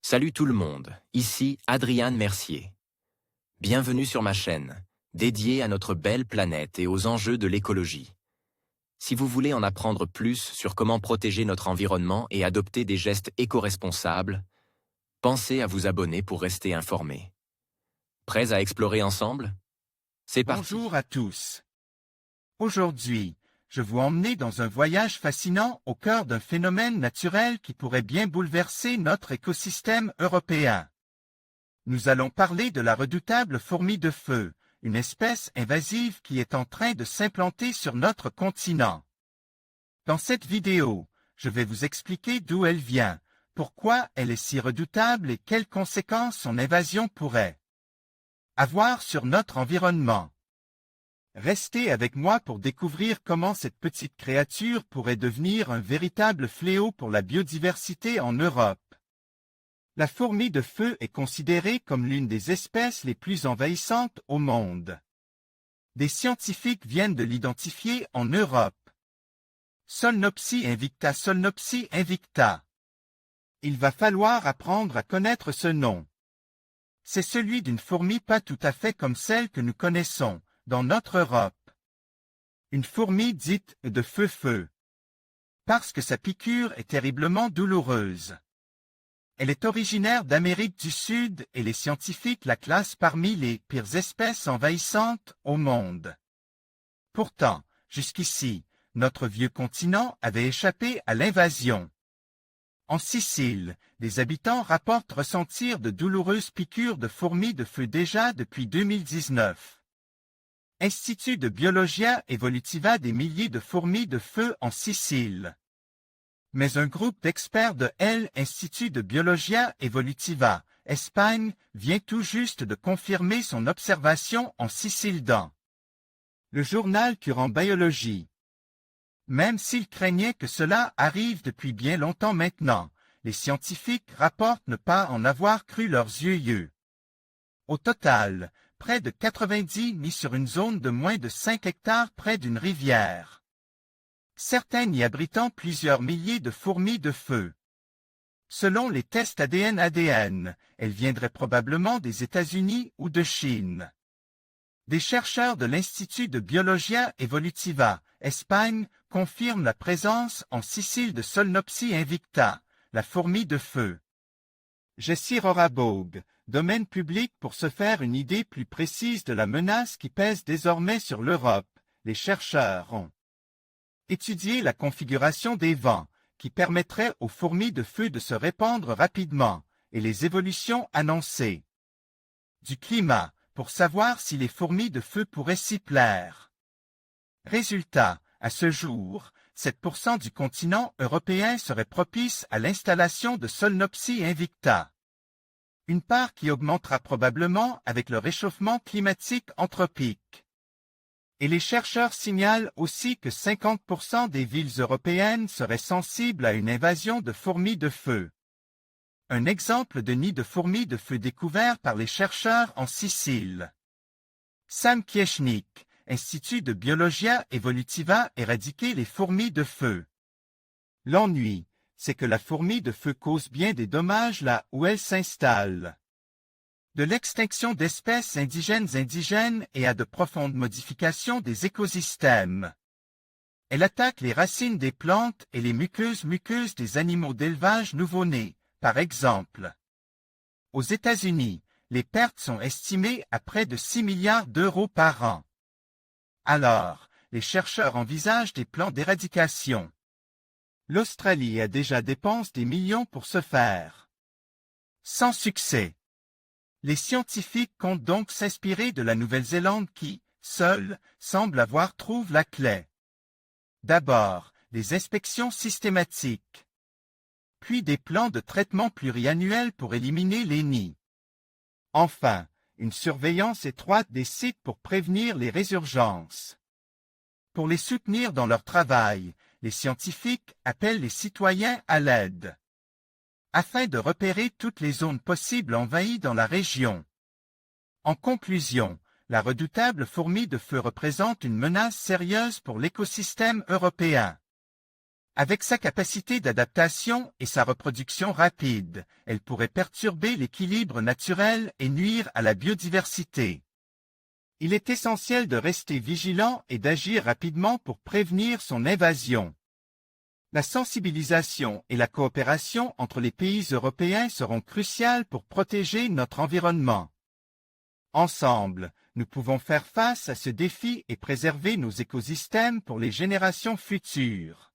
Salut tout le monde, ici Adrian Mercier. Bienvenue sur ma chaîne, dédiée à notre belle planète et aux enjeux de l'écologie. Si vous voulez en apprendre plus sur comment protéger notre environnement et adopter des gestes éco-responsables, pensez à vous abonner pour rester informé. Prêts à explorer ensemble? C'est parti. Bonjour à tous. Aujourd'hui, je vous emmène dans un voyage fascinant au cœur d'un phénomène naturel qui pourrait bien bouleverser notre écosystème européen. Nous allons parler de la redoutable fourmi de feu, une espèce invasive qui est en train de s'implanter sur notre continent. Dans cette vidéo, je vais vous expliquer d'où elle vient, pourquoi elle est si redoutable et quelles conséquences son invasion pourrait avoir sur notre environnement. Restez avec moi pour découvrir comment cette petite créature pourrait devenir un véritable fléau pour la biodiversité en Europe. La fourmi de feu est considérée comme l'une des espèces les plus envahissantes au monde. Des scientifiques viennent de l'identifier en Europe. Solnopsis invicta, Solnopsis invicta. Il va falloir apprendre à connaître ce nom. C'est celui d'une fourmi pas tout à fait comme celle que nous connaissons dans notre Europe. Une fourmi dite de feu-feu. Parce que sa piqûre est terriblement douloureuse. Elle est originaire d'Amérique du Sud et les scientifiques la classent parmi les pires espèces envahissantes au monde. Pourtant, jusqu'ici, notre vieux continent avait échappé à l'invasion. En Sicile, les habitants rapportent ressentir de douloureuses piqûres de fourmis de feu déjà depuis 2019. Institut de Biologia Evolutiva, des milliers de fourmis de feu en Sicile. Mais un groupe d'experts de l'Institut de Biologia Evolutiva, Espagne, vient tout juste de confirmer son observation en Sicile dans le journal Current Biology. Même s'ils craignaient que cela arrive depuis bien longtemps maintenant, les scientifiques rapportent ne pas en avoir cru leurs yeux. Au total, près de 90 mis sur une zone de moins de 5 hectares près d'une rivière. Certaines y abritant plusieurs milliers de fourmis de feu. Selon les tests ADN, elles viendraient probablement des États-Unis ou de Chine. Des chercheurs de l'Institut de Biologia Evolutiva, Espagne, confirment la présence en Sicile de Solnopsis invicta, la fourmi de feu. Jessie Rorabaugh, domaine public. Pour se faire une idée plus précise de la menace qui pèse désormais sur l'Europe, les chercheurs ont étudié la configuration des vents, qui permettrait aux fourmis de feu de se répandre rapidement, et les évolutions annoncées du climat, pour savoir si les fourmis de feu pourraient s'y plaire. Résultat, à ce jour, 7% du continent européen serait propice à l'installation de Solnopsis invicta. Une part qui augmentera probablement avec le réchauffement climatique anthropique. Et les chercheurs signalent aussi que 50% des villes européennes seraient sensibles à une invasion de fourmis de feu. Un exemple de nid de fourmis de feu découvert par les chercheurs en Sicile. Sam Kiesznik, Institut de Biologia Evolutiva, éradiquer les fourmis de feu. L'ennui, c'est que la fourmi de feu cause bien des dommages là où elle s'installe. De l'extinction d'espèces indigènes et à de profondes modifications des écosystèmes. Elle attaque les racines des plantes et les muqueuses des animaux d'élevage nouveau-nés, par exemple. Aux États-Unis, les pertes sont estimées à près de 6 milliards d'euros par an. Alors, les chercheurs envisagent des plans d'éradication. L'Australie a déjà dépensé des millions pour ce faire. Sans succès. Les scientifiques comptent donc s'inspirer de la Nouvelle-Zélande qui, seule, semble avoir trouvé la clé. D'abord, des inspections systématiques. Puis des plans de traitement pluriannuels pour éliminer les nids. Enfin, une surveillance étroite des sites pour prévenir les résurgences. Pour les soutenir dans leur travail, les scientifiques appellent les citoyens à l'aide. Afin de repérer toutes les zones possibles envahies dans la région. En conclusion, la redoutable fourmi de feu représente une menace sérieuse pour l'écosystème européen. Avec sa capacité d'adaptation et sa reproduction rapide, elle pourrait perturber l'équilibre naturel et nuire à la biodiversité. Il est essentiel de rester vigilant et d'agir rapidement pour prévenir son invasion. La sensibilisation et la coopération entre les pays européens seront cruciales pour protéger notre environnement. Ensemble, nous pouvons faire face à ce défi et préserver nos écosystèmes pour les générations futures.